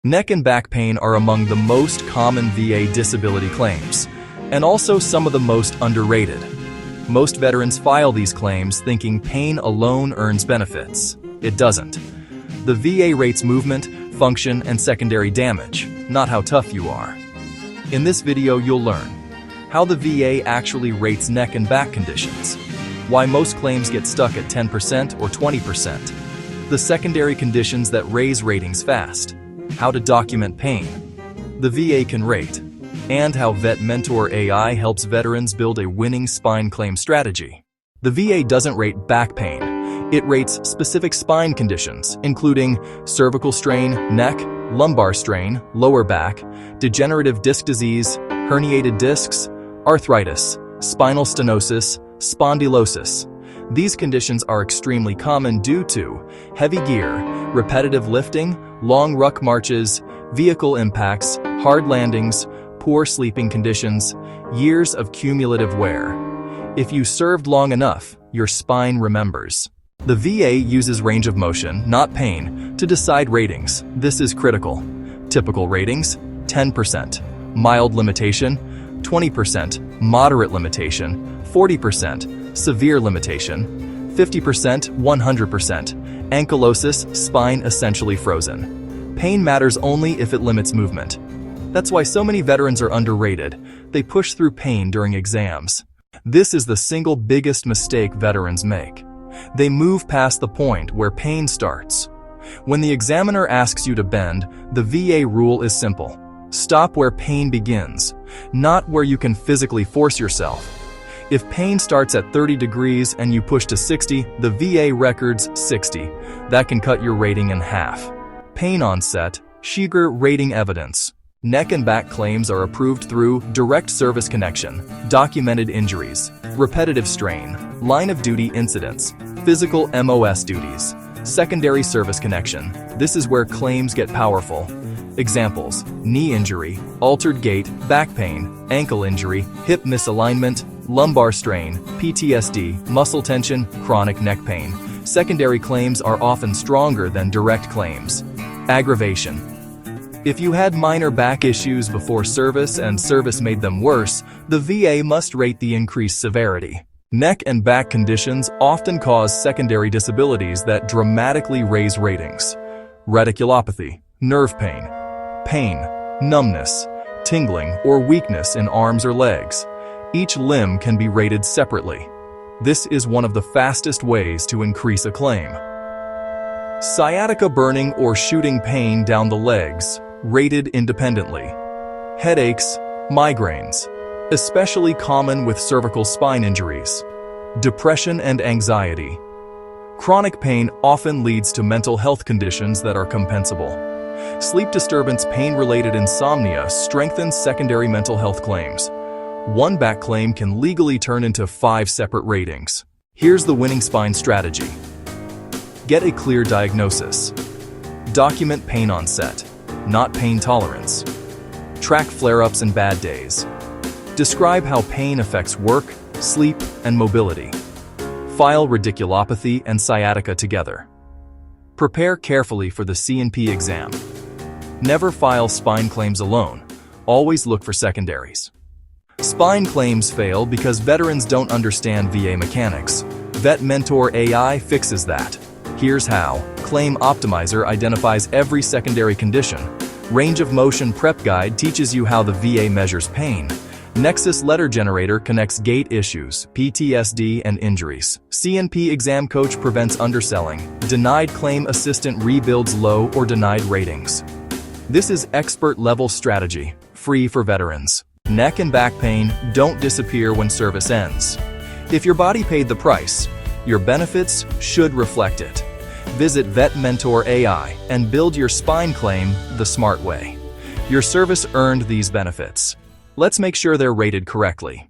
Neck and back pain are among the most common VA disability claims, and also some of the most underrated. Most veterans file these claims thinking pain alone earns benefits. It doesn't. The VA rates movement, function, and secondary damage, not how tough you are. In this video, you'll learn how the VA actually rates neck and back conditions, why most claims get stuck at 10% or 20%, the secondary conditions that raise ratings fast, how to document pain the VA can rate, and how Vet Mentor AI helps veterans build a winning spine claim strategy. The VA doesn't rate back pain. It rates specific spine conditions, including cervical strain, neck, lumbar strain, lower back, degenerative disc disease, herniated discs, arthritis, spinal stenosis, spondylosis. These conditions are extremely common due to heavy gear, repetitive lifting, long ruck marches, vehicle impacts, hard landings, poor sleeping conditions, years of cumulative wear. If you served long enough, your spine remembers. The VA uses range of motion, not pain, to decide ratings. This is critical. Typical ratings: 10%. Mild limitation: 20%. Moderate limitation: 40%. Severe limitation: 50%, 100%. Ankylosis, spine essentially frozen. Pain matters only if it limits movement. That's why so many veterans are underrated. They push through pain during exams. This is the single biggest mistake veterans make. They move past the point where pain starts. When the examiner asks you to bend, the VA rule is simple. Stop where pain begins, not where you can physically force yourself. If pain starts at 30 degrees and you push to 60, the VA records 60. That can cut your rating in half. Pain onset, GERD rating evidence. Neck and back claims are approved through direct service connection, documented injuries, repetitive strain, line of duty incidents, physical MOS duties, secondary service connection. This is where claims get powerful. Examples: knee injury, altered gait, back pain, ankle injury, hip misalignment, lumbar strain, PTSD, muscle tension, chronic neck pain. Secondary claims are often stronger than direct claims. Aggravation. If you had minor back issues before service and service made them worse, the VA must rate the increased severity. Neck and back conditions often cause secondary disabilities that dramatically raise ratings. Radiculopathy, nerve pain, numbness, tingling, or weakness in arms or legs. Each limb can be rated separately. This is one of the fastest ways to increase a claim. Sciatica, burning or shooting pain down the legs, rated independently. Headaches, migraines, especially common with cervical spine injuries. Depression and anxiety. Chronic pain often leads to mental health conditions that are compensable. Sleep disturbance, pain-related insomnia strengthens secondary mental health claims. One back claim can legally turn into 5 separate ratings. Here's the winning spine strategy. Get a clear diagnosis. Document pain onset, not pain tolerance. Track flare-ups and bad days. Describe how pain affects work, sleep, and mobility. File radiculopathy and sciatica together. Prepare carefully for the C&P exam. Never file spine claims alone. Always look for secondaries. Spine claims fail because veterans don't understand VA mechanics. Vet Mentor AI fixes that. Here's how. Claim Optimizer identifies every secondary condition. Range of Motion Prep Guide teaches you how the VA measures pain. Nexus Letter Generator connects gait issues, PTSD, and injuries. C&P Exam Coach prevents underselling. Denied Claim Assistant rebuilds low or denied ratings. This is expert-level strategy, free for veterans. Neck and back pain don't disappear when service ends. If your body paid the price, your benefits should reflect it. Visit Vet Mentor AI and build your spine claim the smart way. Your service earned these benefits. Let's make sure they're rated correctly.